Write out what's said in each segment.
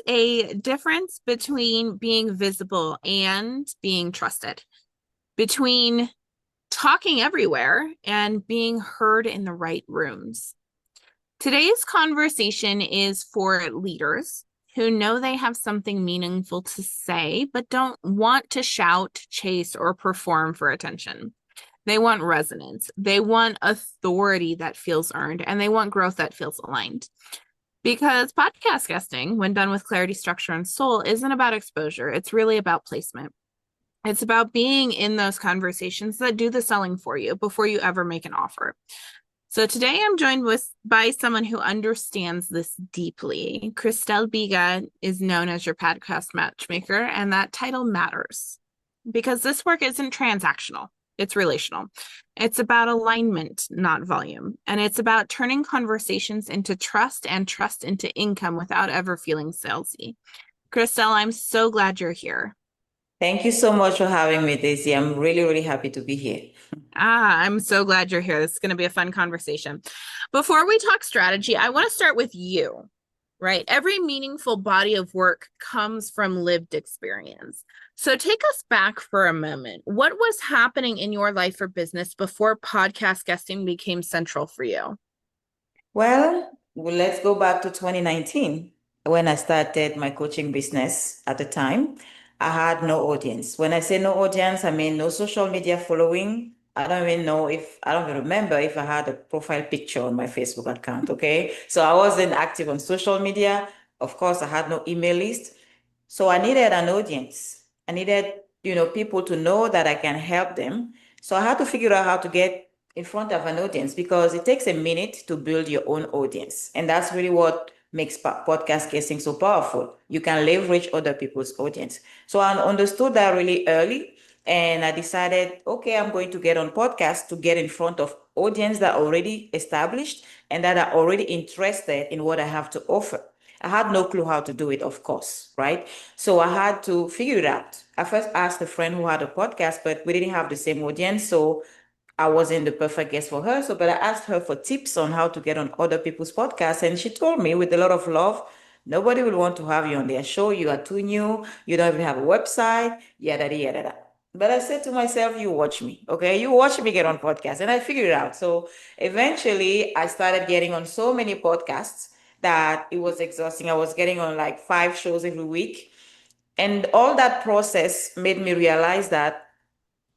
a difference between being visible and being trusted, between talking everywhere and being heard in the right rooms. Today's conversation is for leaders who know they have something meaningful to say, but don't want to shout, chase, or perform for attention. They want resonance. They want authority that feels earned, and they want growth that feels aligned. Because podcast guesting, when done with clarity, structure, and soul, isn't about exposure. It's really about placement. It's about being in those conversations that do the selling for you before you ever make an offer. So today I'm joined by someone who understands this deeply. Christelle Biiga is known as your podcast matchmaker, and that title matters because this work isn't transactional. It's relational. It's about alignment, not volume. And it's about turning conversations into trust and trust into income without ever feeling salesy. Christelle, I'm so glad you're here. Thank you so much for having me, Desi. I'm really, really happy to be here. I'm so glad you're here. This is going to be a fun conversation. Before we talk strategy, I want to start with you, right? Every meaningful body of work comes from lived experience. So take us back for a moment. What was happening in your life or business before podcast guesting became central for you? Well, let's go back to 2019 when I started my coaching business. At the time, I had no audience. When I say no audience, I mean no social media following. I don't even remember if I had a profile picture on my Facebook account. Okay. So I wasn't active on social media. Of course, I had no email list. So I needed an audience. I needed, people to know that I can help them. So I had to figure out how to get in front of an audience because it takes a minute to build your own audience. And that's really what makes podcast guesting so powerful. You can leverage other people's audience. So I understood that really early. And I decided, okay, I'm going to get on podcasts to get in front of audience that are already established and that are already interested in what I have to offer. I had no clue how to do it, of course, right? So I had to figure it out. I first asked a friend who had a podcast, but we didn't have the same audience. So I wasn't the perfect guest for her. But I asked her for tips on how to get on other people's podcasts. And she told me with a lot of love, nobody will want to have you on their show. You are too new. You don't even have a website, yada, yada, yada. But I said to myself, you watch me, okay? You watch me get on podcasts. And I figured it out. So eventually I started getting on so many podcasts that it was exhausting. I was getting on like 5 shows every week. And all that process made me realize that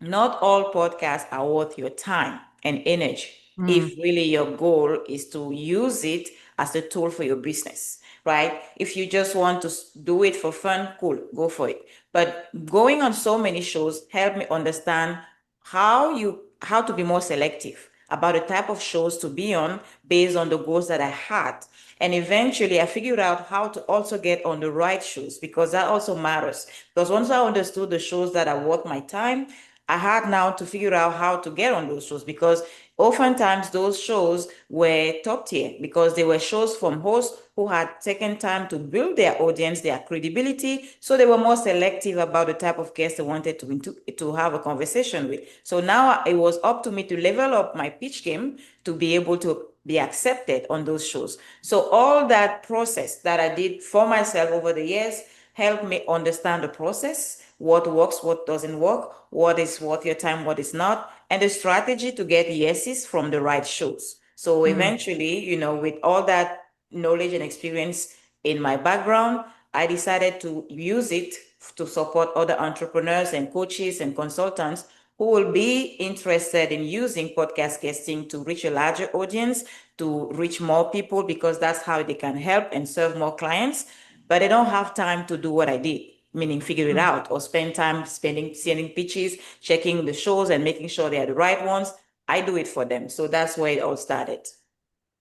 not all podcasts are worth your time and energy Mm. if really your goal is to use it as a tool for your business, right? If you just want to do it for fun, cool, go for it. But going on so many shows helped me understand how to be more selective about the type of shows to be on based on the goals that I had. And eventually I figured out how to also get on the right shows because that also matters. Because once I understood the shows that are worth my time, I had now to figure out how to get on those shows because oftentimes those shows were top tier because they were shows from hosts who had taken time to build their audience, their credibility. So they were more selective about the type of guests they wanted to have a conversation with. So now it was up to me to level up my pitch game to be able to be accepted on those shows. So all that process that I did for myself over the years helped me understand the process, what works, what doesn't work, what is worth your time, what is not, and the strategy to get yeses from the right shows. So Mm. eventually, with all that knowledge and experience in my background, I decided to use it to support other entrepreneurs and coaches and consultants who will be interested in using podcast guesting to reach a larger audience, to reach more people, because that's how they can help and serve more clients. But they don't have time to do what I did, meaning figure it Mm. out or spend time sending pitches, checking the shows and making sure they are the right ones. I do it for them. So that's where it all started.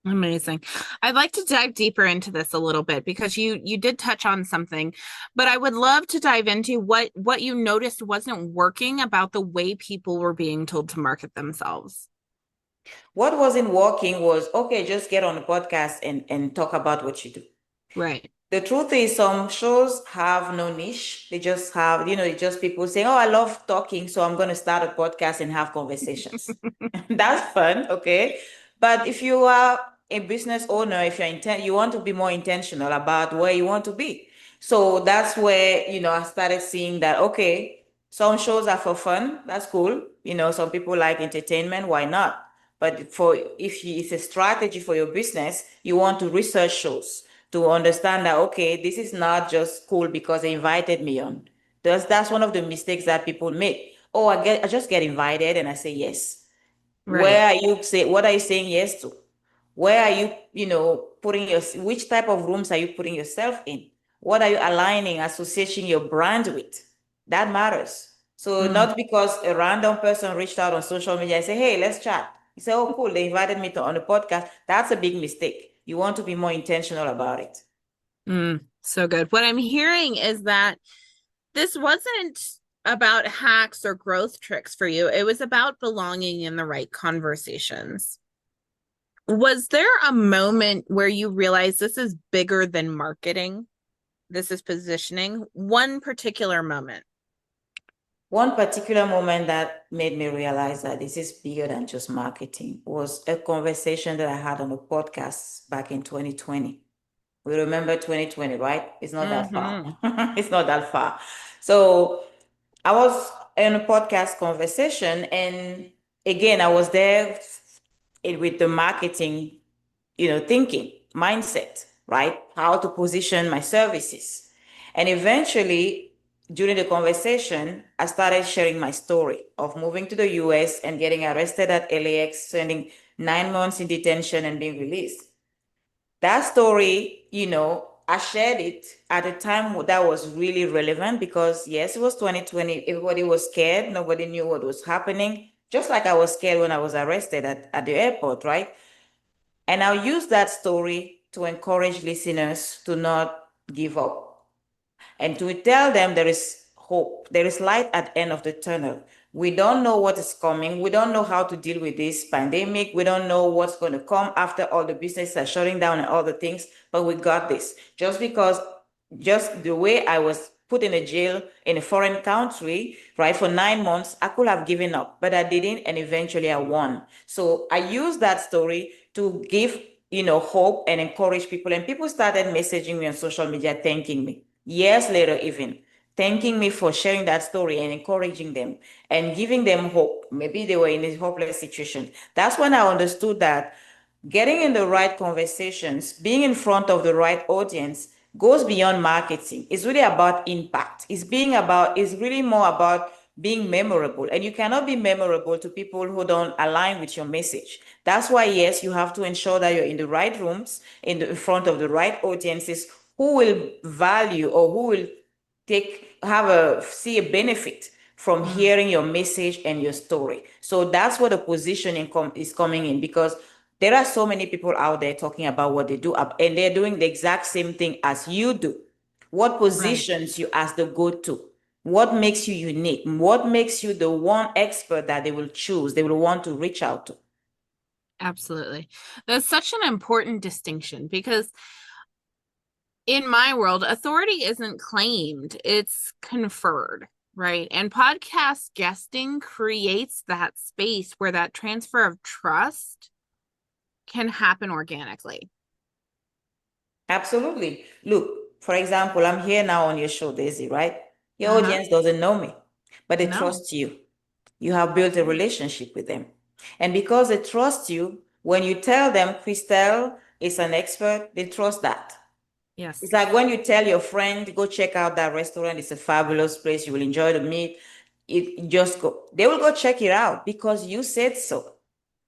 Amazing. I'd like to dive deeper into this a little bit because you did touch on something, but I would love to dive into what you noticed wasn't working about the way people were being told to market themselves. What wasn't working was, okay, just get on a podcast and talk about what you do. Right. The truth is, some shows have no niche. They just have, it's just people saying, oh, I love talking, so I'm going to start a podcast and have conversations. That's fun, okay? But if you are a business owner, if you want to be more intentional about where you want to be. So that's where, I started seeing that, okay, some shows are for fun. That's cool. Some people like entertainment. Why not? But if it's a strategy for your business, you want to research shows to understand that, okay, this is not just cool because they invited me on. That's one of the mistakes that people make. Oh, I just get invited and I say yes. Right. What are you saying yes to? Where are you, which type of rooms are you putting yourself in? What are you aligning, associating your brand with? That matters. So Mm, not because a random person reached out on social media and say, hey, let's chat. You say, oh, cool, they invited me on a podcast. That's a big mistake. You want to be more intentional about it. so good. What I'm hearing is that this wasn't about hacks or growth tricks for you. It was about belonging in the right conversations. Was there a moment where you realized this is bigger than marketing? This is positioning? One particular moment. One particular moment that made me realize that this is bigger than just marketing was a conversation that I had on a podcast back in 2020. We remember 2020, right? It's not that far. Mm-hmm. It's not that far. So I was in a podcast conversation, and again, I was there with the marketing, thinking mindset, right? How to position my services. And eventually, during the conversation, I started sharing my story of moving to the US and getting arrested at LAX, spending 9 months in detention and being released. That story, I shared it at a time that was really relevant because, yes, it was 2020. Everybody was scared. Nobody knew what was happening. Just like I was scared when I was arrested at the airport, right? And I'll use that story to encourage listeners to not give up and to tell them there is hope, there is light at the end of the tunnel. We don't know what is coming. We don't know how to deal with this pandemic. We don't know what's going to come after all the businesses are shutting down and all the things, but we got this. Just the way I was put in a jail in a foreign country, right, for 9 months, I could have given up, but I didn't, and eventually I won. So I used that story to give, hope and encourage people. And people started messaging me on social media, thanking me. Years later, even thanking me for sharing that story and encouraging them and giving them hope. Maybe they were in a hopeless situation. That's when I understood that getting in the right conversations, being in front of the right audience goes beyond marketing. It's really about impact. It's really more about being memorable. And you cannot be memorable to people who don't align with your message. That's why, yes, you have to ensure that you're in the right rooms, in front of the right audiences who will value or who will see a benefit from Mm, hearing your message and your story. So that's where the positioning is coming in because there are so many people out there talking about what they do and they're doing the exact same thing as you do. What right. positions you as the go-to? What makes you unique? What makes you the one expert that they will choose, they will want to reach out to? Absolutely. That's such an important distinction because in my world, authority isn't claimed, it's conferred, right? And podcast guesting creates that space where that transfer of trust can happen organically. Absolutely. Look, for example, I'm here now on your show, Daisy, right? Your Uh-huh. audience doesn't know me, but they No. trust you. You have built a relationship with them. And because they trust you, when you tell them Christelle is an expert, they trust that. It's Yes. like when you tell your friend, go check out that restaurant, it's a fabulous place, you will enjoy the meat. Just go. They will go check it out because you said so,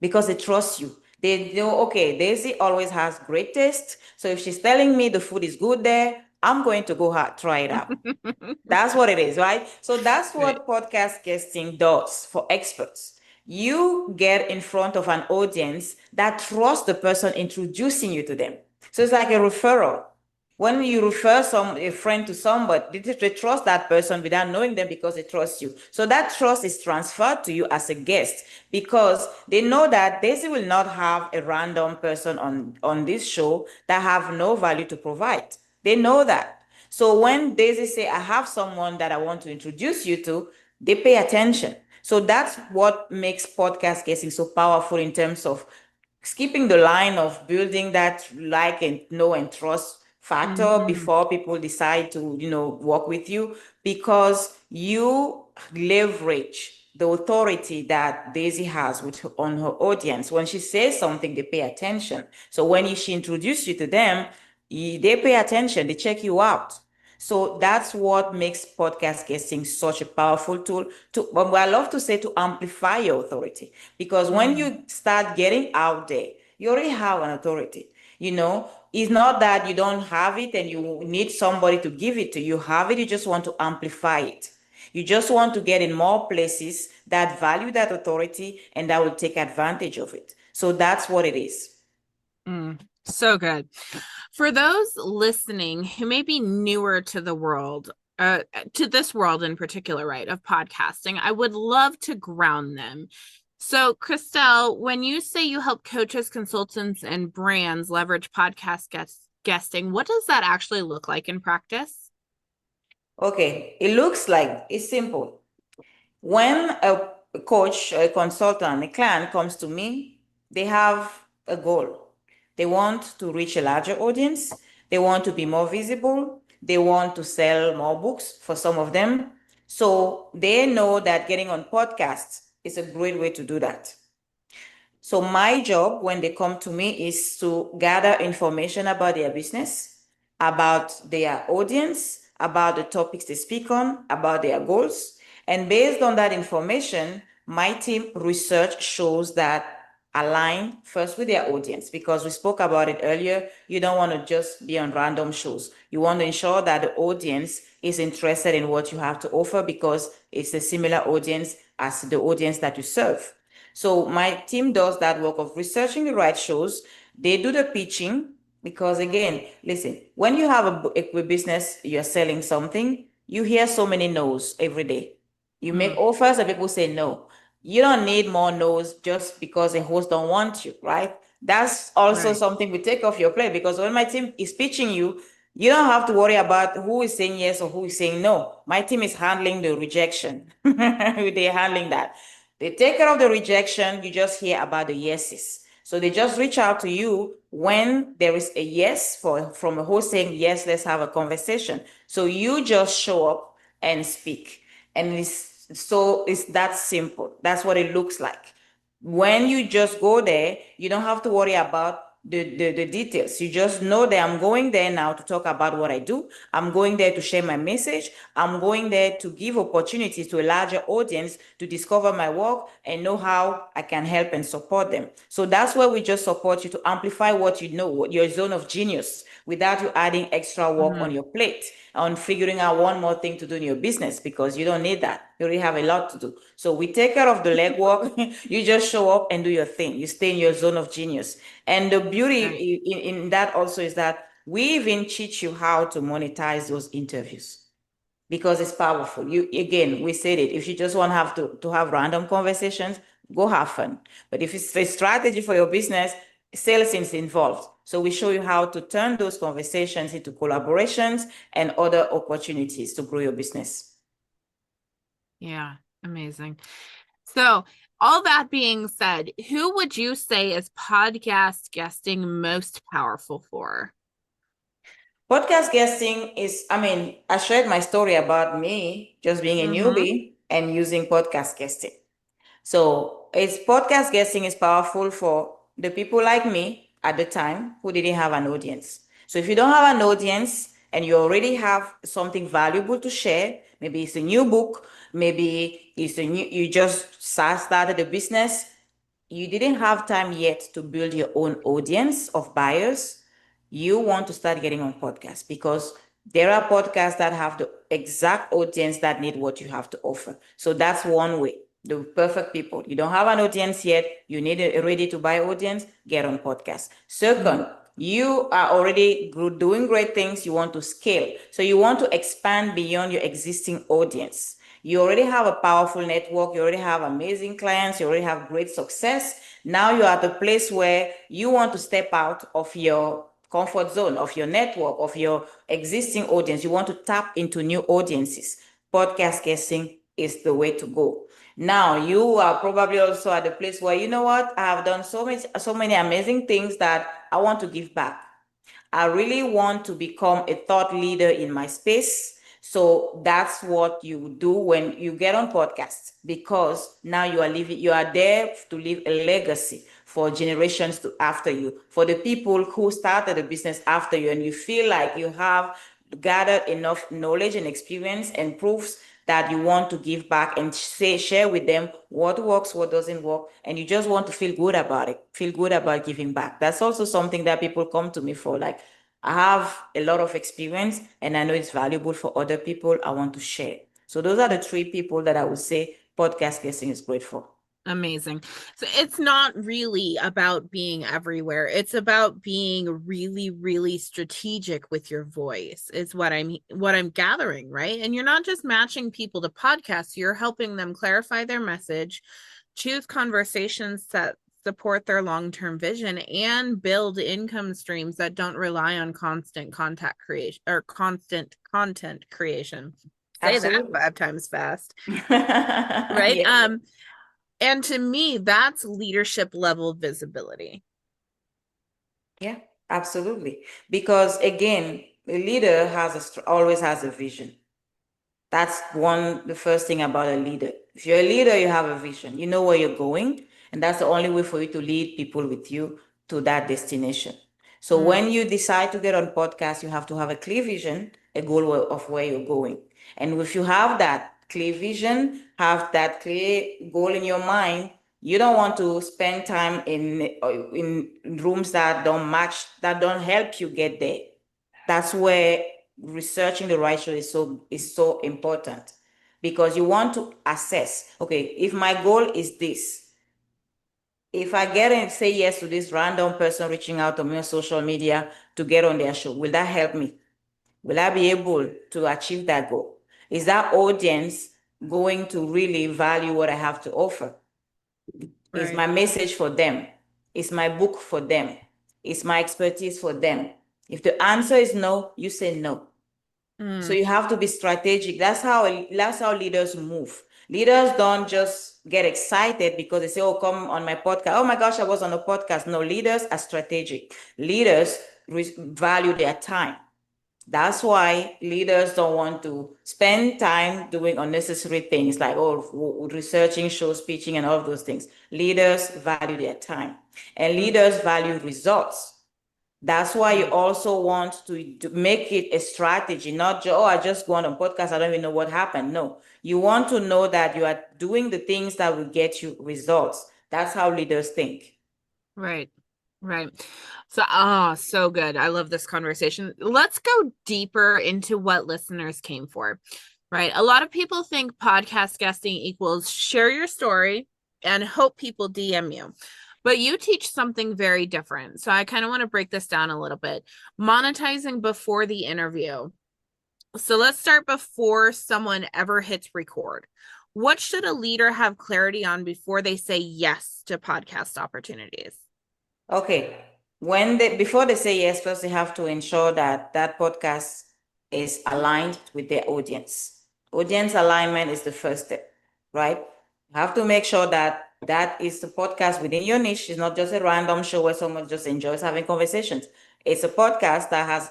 because they trust you. They know, okay, Daisy always has great taste. So if she's telling me the food is good there, I'm going to go try it out. That's what it is, right? So that's Right. what podcast guesting does for experts. You get in front of an audience that trusts the person introducing you to them. So it's like a referral. When you refer a friend to somebody, they trust that person without knowing them because they trust you. So that trust is transferred to you as a guest because they know that Daisy will not have a random person on this show that have no value to provide. They know that. So when Daisy say, I have someone that I want to introduce you to, they pay attention. So that's what makes podcast guesting so powerful in terms of skipping the line of building that like and know and trust factor Mhm. before people decide to, work with you, because you leverage the authority that Daisy has on her audience. When she says something, they pay attention. So when she introduces you to them, they pay attention, they check you out. So that's what makes podcast guesting such a powerful tool but I love to say, to amplify your authority. Because when Mhm. you start getting out there, you already have an authority. It's not that you don't have it and you need somebody to give it to you. You have it, you just want to amplify it. You just want to get in more places that value that authority and that will take advantage of it. So that's what it is. So good. For those listening who may be newer to the world, to this world in particular, right, of podcasting, I would love to ground them. So, Christelle, when you say you help coaches, consultants, and brands leverage guesting, what does that actually look like in practice? Okay, it looks like it's simple. When a coach, a consultant, a client comes to me, they have a goal. They want to reach a larger audience. They want to be more visible. They want to sell more books for some of them. So they know that getting on podcasts is a great way to do that. So my job when they come to me is to gather information about their business, about their audience, about the topics they speak on, about their goals. And based on that information, my team research shows that align first with their audience, because we spoke about it earlier. You don't want to just be on random shows. You want to ensure that the audience is interested in what you have to offer, because it's a similar audience as the audience that you serve. So my team does that work of researching the right shows. They do the pitching, because again, listen, when you have a business, you're selling something, you hear so many no's every day. You make Mm, offers and people say no. You don't need more no's just because a host don't want you, right? That's also right. something we take off your plate, because when my team is pitching you, you don't have to worry about who is saying yes or who is saying no. My team is handling the rejection. They're handling that. They take care of the rejection. You just hear about the yeses. So they just reach out to you when there is a yes from a host saying, yes, let's have a conversation. So you just show up and speak. And it's that simple. That's what it looks like. When you just go there, you don't have to worry about the details. You just know that I'm going there now to talk about what I do. I'm going there to share my message. I'm going there to give opportunities to a larger audience to discover my work and know how I can help and support them. So that's where we just support you to amplify what you know, your zone of genius, without you adding extra work on Mhm. your plate, on figuring out one more thing to do in your business, because you don't need that. You already have a lot to do. So we take care of the legwork. You just show up and do your thing. You stay in your zone of genius. And the Right. beauty in that also is that we even teach you how to monetize those interviews, because it's powerful. You again, we said it. If you just want to have random conversations, go have fun. But if it's a strategy for your business, sales is involved. So we show you how to turn those conversations into collaborations and other opportunities to grow your business. Yeah, amazing. So, all that being said, who would you say is podcast guesting most powerful for? Podcast guesting is, I mean, I shared my story about me just being a Mm-hmm. newbie and using podcast guesting. So it's podcast guesting is powerful for the people like me at the time who didn't have an audience. So if you don't have an audience and you already have something valuable to share, maybe it's a new book, maybe you just started a business, you didn't have time yet to build your own audience of buyers, you want to start getting on podcasts, because there are podcasts that have the exact audience that need what you have to offer. So that's one way. The perfect people. You don't have an audience yet, you need a ready to buy audience, get on podcasts. Mm-hmm. Second, you are already doing great things, you want to scale. So you want to expand beyond your existing audience. You already have a powerful network, you already have amazing clients, you already have great success. Now you're at a place where you want to step out of your comfort zone, of your network, of your existing audience. You want to tap into new audiences. Podcast guesting is the way to go. Now you are probably also at the place where, you know what, I have done so many amazing things that I want to give back. I really want to become a thought leader in my space. So that's what you do when you get on podcasts, because now you are there to leave a legacy for generations to after you, for the people who started the business after you, and you feel like you have gathered enough knowledge and experience and proofs that you want to give back and share with them what works, what doesn't work, and you just want to feel good about it, feel good about giving back. That's also something that people come to me for. Like, I have a lot of experience and I know it's valuable for other people. I want to share. So those are the three people that I would say podcast guesting is great for. Amazing. So it's not really about being everywhere. It's about being really, really strategic with your voice, is what I'm gathering, right? And you're not just matching people to podcasts, you're helping them clarify their message, choose conversations that support their long-term vision, and build income streams that don't rely on constant contact creation or constant content creation. Say that Absolutely. 5 times fast, right? Yeah. And to me, that's leadership level visibility. Yeah, absolutely. Because again, a leader always has a vision. That's the first thing about a leader. If you're a leader, you have a vision. You know where you're going, and that's the only way for you to lead people with you to that destination. So Mm, when you decide to get on podcast, you have to have a clear vision, a goal of where you're going. And if you have that clear vision, have that clear goal in your mind, you don't want to spend time in rooms that don't match, that don't help you get there. That's where researching the right show is so important, because you want to assess, okay, if my goal is this, if I get and say yes to this random person reaching out to me on social media to get on their show, will that help me? Will I be able to achieve that goal? Is that audience going to really value what I have to offer? Is right. my message for them? Is my book for them? Is my expertise for them? If the answer is no, you say no. So Mm, you have to be strategic. That's how leaders move. Leaders don't just get excited because they say, "Oh, come on my podcast." Oh my gosh, I was on a podcast. No, leaders are strategic. Leaders value their time. That's why leaders don't want to spend time doing unnecessary things like, researching, show speaking, and all of those things. Leaders value their time, and mm, leaders value results. That's why you right. also want to make it a strategy, not just, oh, I just go on a podcast, I don't even know what happened. No, you want to know that you are doing the things that will get you results. That's how leaders think. Right. Right. So, so good. I love this conversation. Let's go deeper into what listeners came for. Right. A lot of people think podcast guesting equals share your story and hope people DM you. But you teach something very different. So I kind of want to break this down a little bit. Monetizing before the interview. So let's start before someone ever hits record. What should a leader have clarity on before they say yes to podcast opportunities? Okay. Before they say yes, first they have to ensure that that podcast is aligned with their audience. Audience alignment is the first step, right? You have to make sure that that is the podcast within your niche. It's not just a random show where someone just enjoys having conversations. It's a podcast that has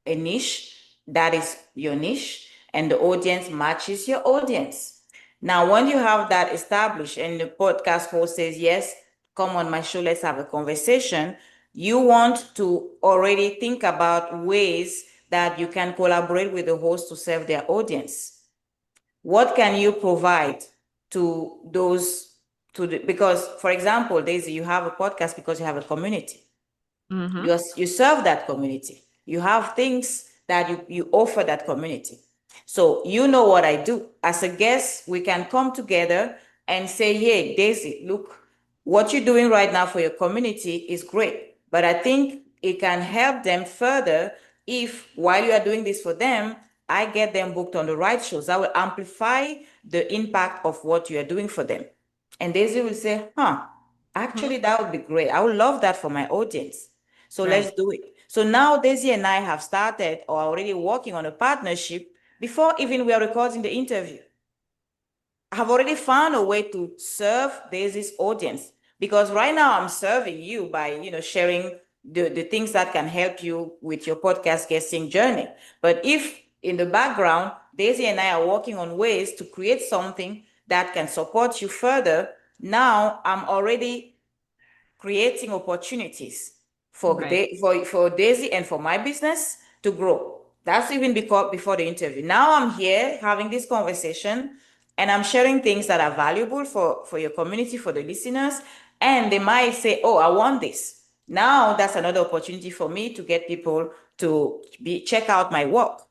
a niche that is your niche, and the audience matches your audience. Now, when you have that established and the podcast host says, yes, come on my show, let's have a conversation, you want to already think about ways that you can collaborate with the host to serve their audience. What can you provide to those, because, for example, Daisy, you have a podcast because you have a community. Mm-hmm. You serve that community. You have things that you offer that community. So you know what I do. As a guest, we can come together and say, hey, Daisy, look, what you're doing right now for your community is great. But I think it can help them further if while you are doing this for them, I get them booked on the right shows. I will amplify the impact of what you are doing for them. And Daisy will say, huh, actually, that would be great. I would love that for my audience. So let's Right. do it. So now Daisy and I have started or are already working on a partnership before even we are recording the interview. I have already found a way to serve Daisy's audience, because right now I'm serving you by, sharing the things that can help you with your podcast guesting journey. But if in the background, Desi and I are working on ways to create something that can support you further, now I'm already creating opportunities for Right. for Daisy and for my business to grow. That's even before the interview. Now I'm here having this conversation and I'm sharing things that are valuable for your community, for the listeners. And they might say, oh, I want this. Now that's another opportunity for me to get people to check out my work.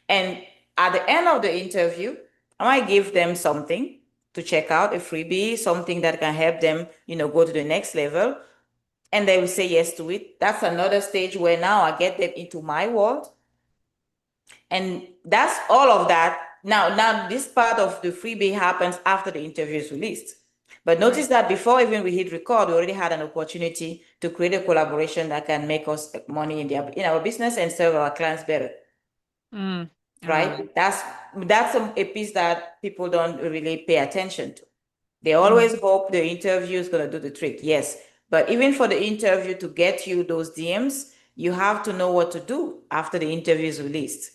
And at the end of the interview, I might give them something to check out, a freebie, something that can help them, go to the next level. And they will say yes to it. That's another stage where now I get them into my world. And that's all of that. Now this part of the freebie happens after the interview is released. But notice Right. that before even we hit record, we already had an opportunity to create a collaboration that can make us money in our business and serve our clients better. I love it. Right? That's a piece that people don't really pay attention to. They Mhm. always hope the interview is going to do the trick. Yes. But even for the interview to get you those DMs, you have to know what to do after the interview is released.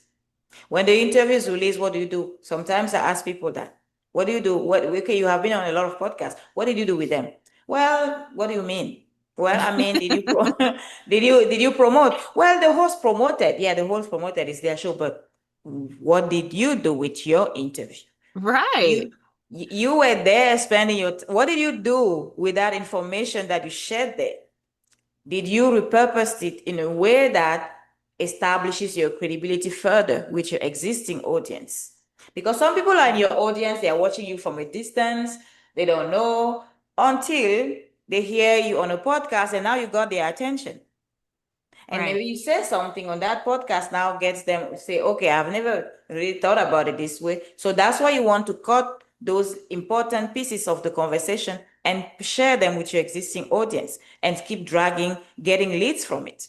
When the interview is released, what do you do? Sometimes I ask people that. What do you do? Okay, you have been on a lot of podcasts. What did you do with them? Well, what do you mean? Well, I mean, did you promote? Well, the host promoted. Yeah, the host promoted is their show, but what did you do with your interview? Right. You were there spending what did you do with that information that you shared there? Did you repurpose it in a way that establishes your credibility further with your existing audience? Because some people are in your audience, they are watching you from a distance, they don't know until they hear you on a podcast and now you got their attention. And Right. maybe you say something on that podcast now gets them to say, okay, I've never really thought about it this way. So that's why you want to cut those important pieces of the conversation and share them with your existing audience and keep dragging, getting leads from it.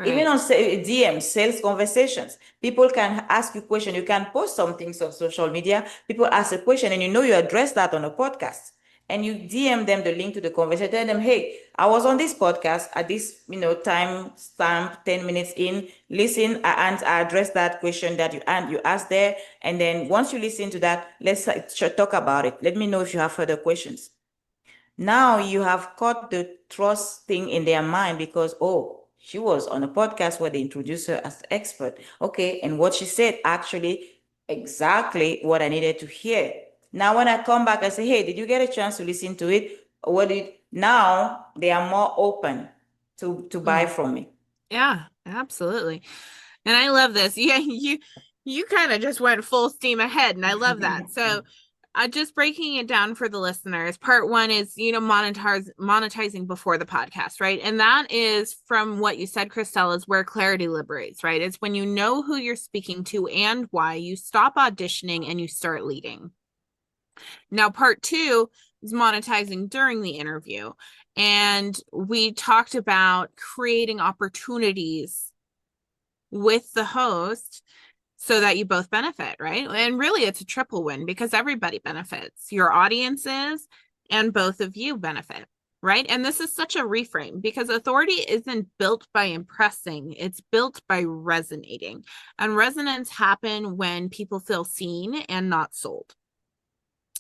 Even Right. on DM, sales conversations, people can ask you questions. You can post some things on social media. People ask a question and you address that on a podcast. And you DM them the link to the conversation. Tell them, hey, I was on this podcast at this, time stamp, 10 minutes in. Listen, I addressed that question that you asked there. And then once you listen to that, let's talk about it. Let me know if you have further questions. Now you have caught the trust thing in their mind because, oh, she was on a podcast where they introduced her as expert. Okay, and what she said actually exactly what I needed to hear. Now, when I come back, I say, hey, did you get a chance to listen to it? What did now they are more open to buy Mhm. from me. Yeah, absolutely. And I love this. Yeah, you kind of just went full steam ahead, and I love that. So, just breaking it down for the listeners. Part one is, monetizing before the podcast, right? And that is from what you said, Christelle, is where clarity liberates, right? It's when you know who you're speaking to and why, you stop auditioning and you start leading. Now, part two is monetizing during the interview. And we talked about creating opportunities with the host so that you both benefit, right? And really, it's a triple win because everybody benefits. Your audiences and both of you benefit, right? And this is such a reframe because authority isn't built by impressing, it's built by resonating. And resonance happen when people feel seen and not sold.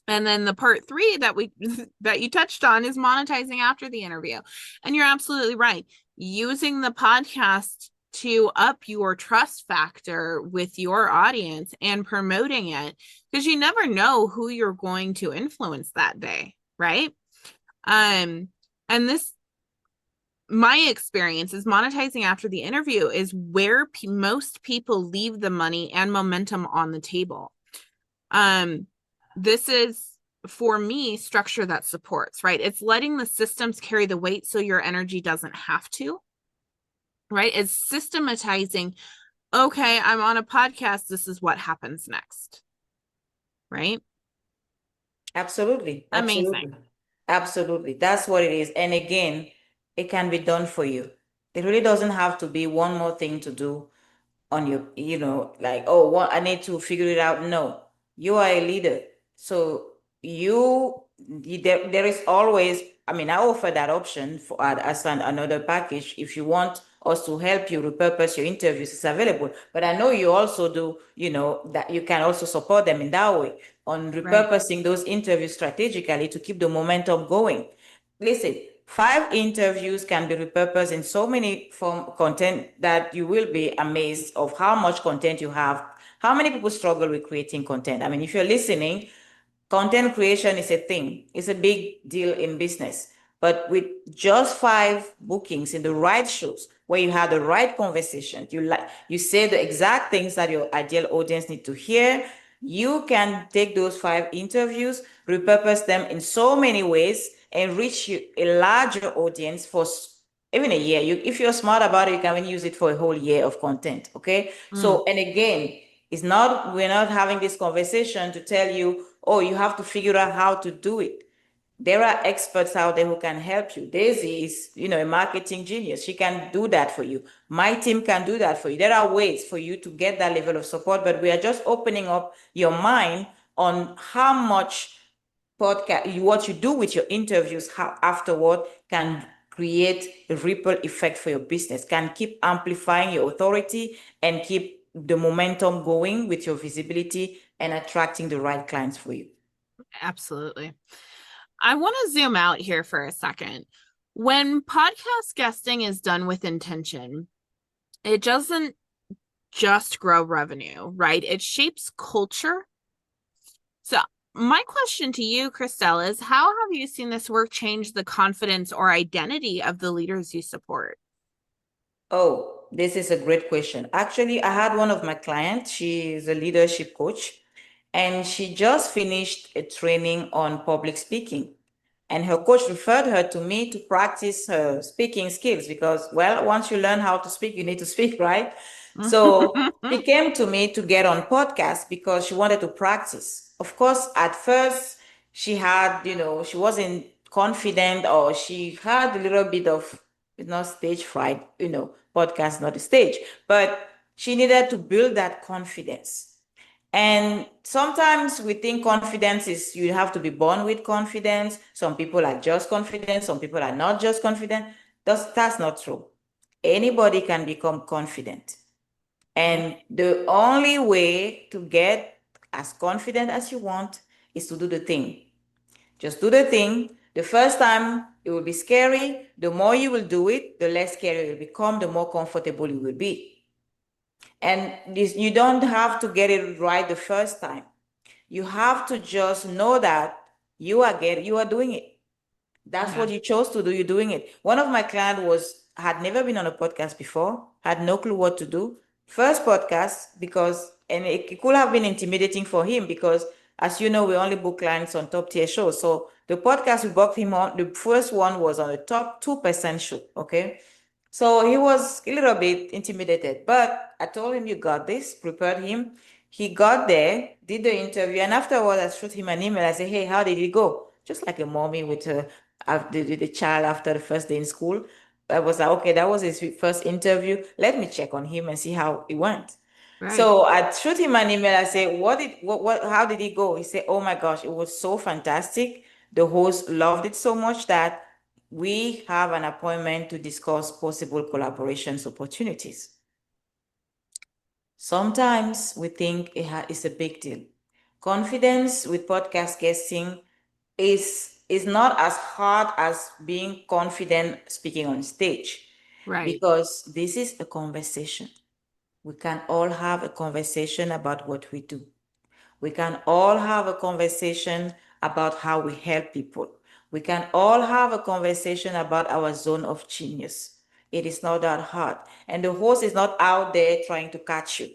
And then the part three that we that you touched on is monetizing after the interview. And you're absolutely right. Using the podcast to up your trust factor with your audience and promoting it because you never know who you're going to influence that day, right? Um, and this my experience is monetizing after the interview is where most people leave the money and momentum on the table. um this is for me structure that supports, right? It's letting the systems carry the weight so your energy doesn't have to, right? It's systematizing, okay, I'm on a podcast, this is what happens next, right? Absolutely, Amazing. absolutely, absolutely. That's what it is. And again, it can be done for you. It really doesn't have to be one more thing to do on your, like, oh, what I need to figure it out. No, you are a leader. So there is always I mean, I offer that option for as another package. If you want us to help you repurpose your interviews, it's available. But I know you also do, that you can also support them in that way on Right. repurposing those interviews strategically to keep the momentum going. Listen, 5 interviews can be repurposed in so many form content that you will be amazed of how much content you have. How many people struggle with creating content? I mean, if you're listening, content creation is a thing. It's a big deal in business. But with just 5 bookings in the right shows, where you have the right conversation, you say the exact things that your ideal audience need to hear, you can take those 5 interviews, repurpose them in so many ways, and reach a larger audience for even a year. If you're smart about it, you can even use it for a whole year of content. Okay. Mm. So, and again, we're not having this conversation to tell you, oh, you have to figure out how to do it. There are experts out there who can help you. Daisy is, a marketing genius. She can do that for you. My team can do that for you. There are ways for you to get that level of support, but we are just opening up your mind on how much podcast, what you do with your interviews, how afterward can create a ripple effect for your business, can keep amplifying your authority and keep the momentum going with your visibility and attracting the right clients for you. Absolutely. I want to zoom out here for a second. When podcast guesting is done with intention, it doesn't just grow revenue, right? It shapes culture. So, my question to you, Christelle, is how have you seen this work change the confidence or identity of the leaders you support? Oh, this is a great question. Actually, I had one of my clients. She is a leadership coach, and she just finished a training on public speaking. And her coach referred her to me to practice her speaking skills because, well, once you learn how to speak, you need to speak, right? So she came to me to get on podcast because she wanted to practice. Of course, at first, she had, she wasn't confident or she had a little bit of, not stage fright, podcast, not a stage, but she needed to build that confidence. And sometimes we think confidence is you have to be born with confidence. Some people are just confident, some people are not just confident. That's not true. Anybody can become confident. And the only way to get as confident as you want is to do the thing. Just do the thing. The first time it will be scary. The more you will do it, the less scary it will become, the more comfortable you will be. And you don't have to get it right the first time. You have to just know that you are doing it. That's Yeah. what you chose to do. You're doing it. One of my clients had never been on a podcast before, had no clue what to do. First podcast because, and it could have been intimidating for him because, as you know, we only book clients on top tier shows. So the podcast we booked him on, the first one was on the top 2% show. Okay. So he was a little bit intimidated, but I told him, you got this, prepared him. He got there, did the interview, and afterwards I shot him an email. I said, hey, how did it go? Just like a mommy with the child after the first day in school. I was like, okay, that was his first interview. Let me check on him and see how it went. Right. So I shoot him an email. I said, how did it go? He said, oh my gosh, it was so fantastic. The host loved it so much that we have an appointment to discuss possible collaborations opportunities. Sometimes we think it's a big deal. Confidence with podcast guesting is not as hard as being confident speaking on stage Right. because this is a conversation. We can all have a conversation about what we do. We can all have a conversation about how we help people. We can all have a conversation about our zone of genius. It is not that hard. And the host is not out there trying to catch you.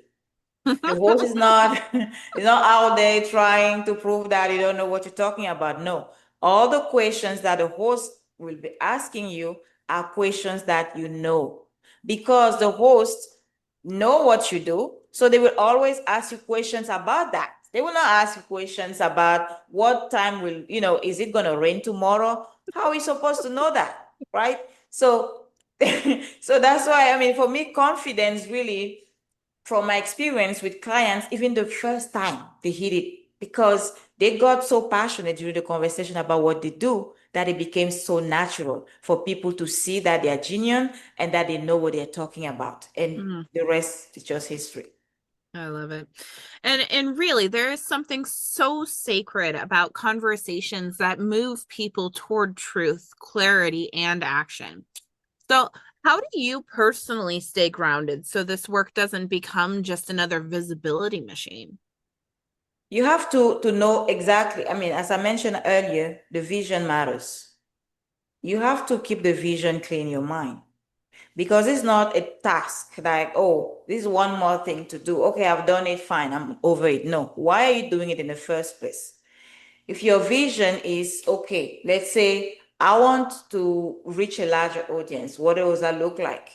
The host is not is not out there trying to prove that you don't know what you're talking about. No. All the questions that the host will be asking you are questions that you know because the host know what you do. So they will always ask you questions about that. They will not ask you questions about what time will, is it going to rain tomorrow? How are you supposed to know that? Right? So, so that's why, I mean, for me, confidence really from my experience with clients, even the first time they hit it, because they got so passionate during the conversation about what they do, that it became so natural for people to see that they are genuine and that they know what they're talking about. And Mhm. the rest is just history. I love it. And really there is something so sacred about conversations that move people toward truth, clarity, and action. So, how do you personally stay grounded so this work doesn't become just another visibility machine? You have to know exactly, I mean, as I mentioned earlier, the vision matters. You have to keep the vision clear in your mind because it's not a task like, oh, this is one more thing to do. Okay, I've done it, fine, I'm over it. No, why are you doing it in the first place? If your vision is, okay, let's say I want to reach a larger audience, what does that look like?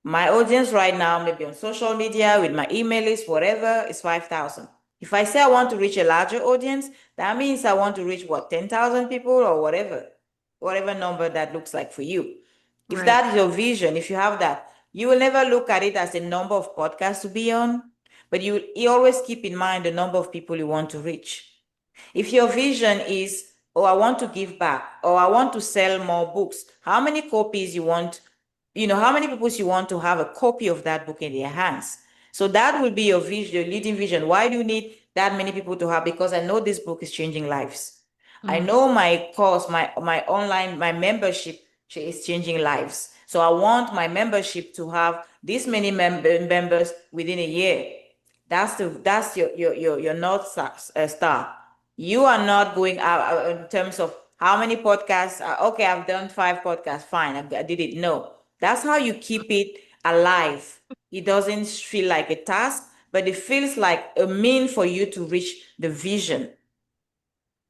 My audience right now, maybe on social media, with my email list, whatever, is 5,000. If I say I want to reach a larger audience, that means I want to reach what, 10,000 people or whatever number that looks like for you. If Right. that is your vision, if you have that, you will never look at it as a number of podcasts to be on, but you always keep in mind the number of people you want to reach. If your vision is, oh, I want to give back, or I want to sell more books, how many copies you want, how many people you want to have a copy of that book in their hands? So that will be your vision, your leading vision. Why do you need that many people to have? Because I know this book is changing lives. I Mm, know my course, my online, my membership is changing lives. So I want my membership to have this many members within a year. That's your North Star. You are not going out in terms of how many podcasts. Okay, I've done 5 podcasts. Fine, I did it. No, that's how you keep it alive. It doesn't feel like a task, but it feels like a mean for you to reach the vision.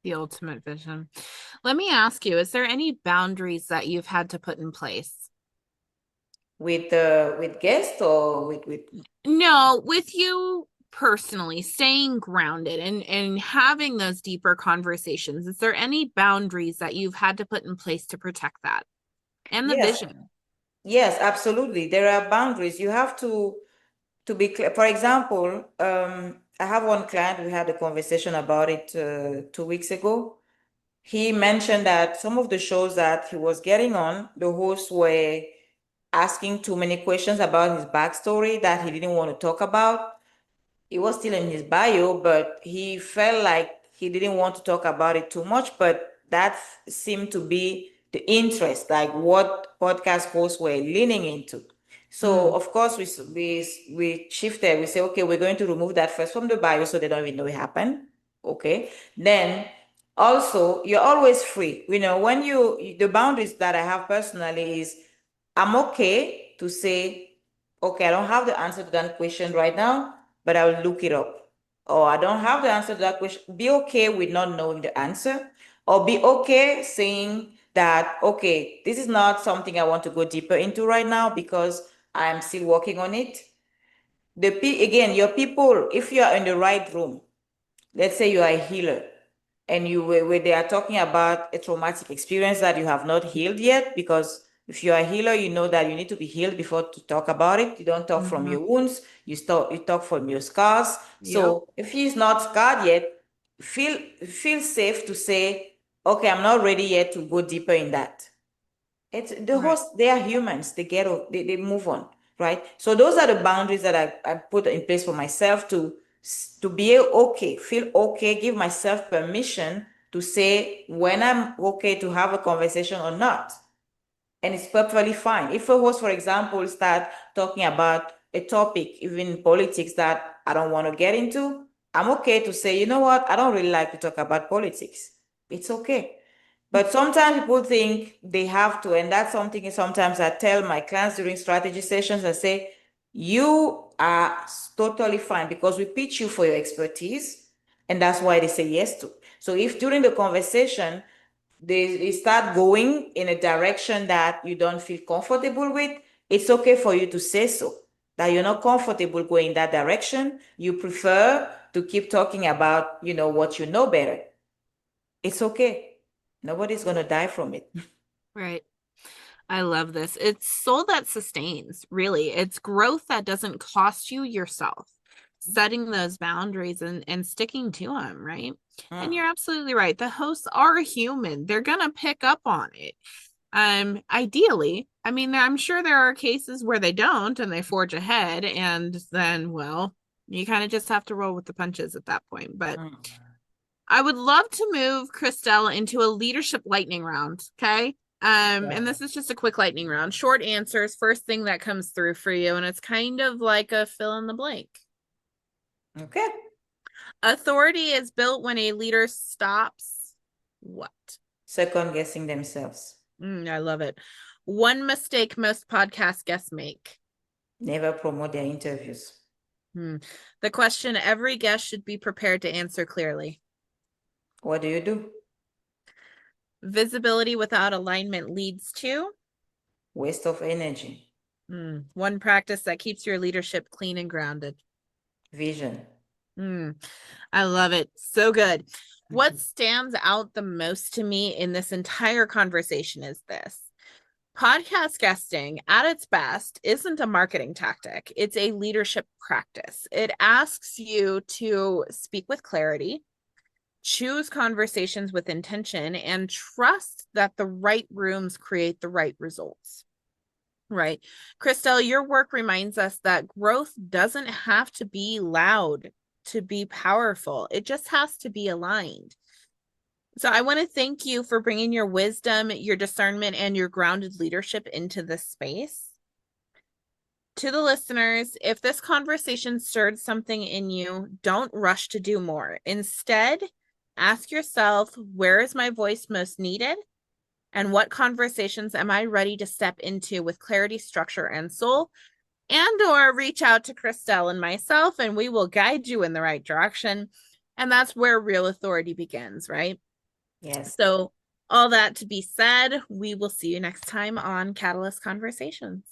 the ultimate vision. Let me ask you, is there any boundaries that you've had to put in place? With guests or with No, with you personally, staying grounded and having those deeper conversations. Is there any boundaries that you've had to put in place to protect that and the yes, vision? yes, absolutely. There are boundaries. You have to be clear. For example, I have one client, we had a conversation about it 2 weeks ago. He mentioned that some of the shows that he was getting on, the hosts were asking too many questions about his backstory that he didn't want to talk about. It was still in his bio, but he felt like he didn't want to talk about it too much. But that seemed to be the interest, like what podcast hosts were leaning into. So Mm, of course we shifted. We say, okay, we're going to remove that first from the bio so they don't even know it happened. Okay. Then also you're always free. When the boundaries that I have personally is I'm okay to say, okay, I don't have the answer to that question right now, but I will look it up. Or I don't have the answer to that question. Be okay with not knowing the answer, or be okay saying that, okay, this is not something I want to go deeper into right now because I'm still working on it. Again, your people, if you are in the right room, let's say you are a healer and where they are talking about a traumatic experience that you have not healed yet, because if you are a healer, you know that you need to be healed before to talk about it. You don't talk from mhm. your wounds, you talk from your scars. Yep. So if he's not scarred yet, feel safe to say, okay, I'm not ready yet to go deeper in that. It's the Right. host, they are humans, they move on, right? So those are the boundaries that I put in place for myself to be okay, feel okay, give myself permission to say when I'm okay to have a conversation or not. And it's perfectly fine. If a host, for example, start talking about a topic, even politics, that I don't want to get into, I'm okay to say, you know what, I don't really like to talk about politics. It's okay. But sometimes people think they have to, and that's something sometimes I tell my clients during strategy sessions. I say, you are totally fine because we pitch you for your expertise, and that's why they say yes to. So if during the conversation they start going in a direction that you don't feel comfortable with, it's okay for you to say so. That you're not comfortable going in that direction. You prefer to keep talking about, what you know better. It's okay. Nobody's gonna die from it. Right. I love this. It's soul that sustains, really. It's growth that doesn't cost you yourself. setting those boundaries and sticking to them, right? And Mm. you're absolutely right. The hosts are human. They're gonna pick up on it. Ideally, I mean, I'm sure there are cases where they don't and they forge ahead, and then, well, you kind of just have to roll with the punches at that point. But Mm. I would love to move Christelle into a leadership lightning round. Okay. And Yeah. this is just a quick lightning round. Short answers, first thing that comes through for you. And it's kind of like a fill in the blank. Okay. Authority is built when a leader stops what? Second guessing themselves. I love it. One mistake most podcast guests make. Never promote their interviews. The question every guest should be prepared to answer clearly. What do you do? Visibility without alignment leads to Waste of energy. one practice that keeps your leadership clean and grounded. Vision. I love it. So good. What stands out the most to me in this entire conversation is this. Podcast guesting at its best isn't a marketing tactic. It's a leadership practice. It asks you to speak with clarity, choose conversations with intention, and trust that the right rooms create the right results. Right. Christelle, your work reminds us that growth doesn't have to be loud to be powerful. It just has to be aligned. So I want to thank you for bringing your wisdom, your discernment, and your grounded leadership into this space. To the listeners, if this conversation stirred something in you, don't rush to do more. Instead, ask yourself, where is my voice most needed? And what conversations am I ready to step into with clarity, structure, and soul? And or reach out to Christelle and myself, and we will guide you in the right direction. And that's where real authority begins, right? Yes. So all that to be said, we will see you next time on Catalyst Conversations.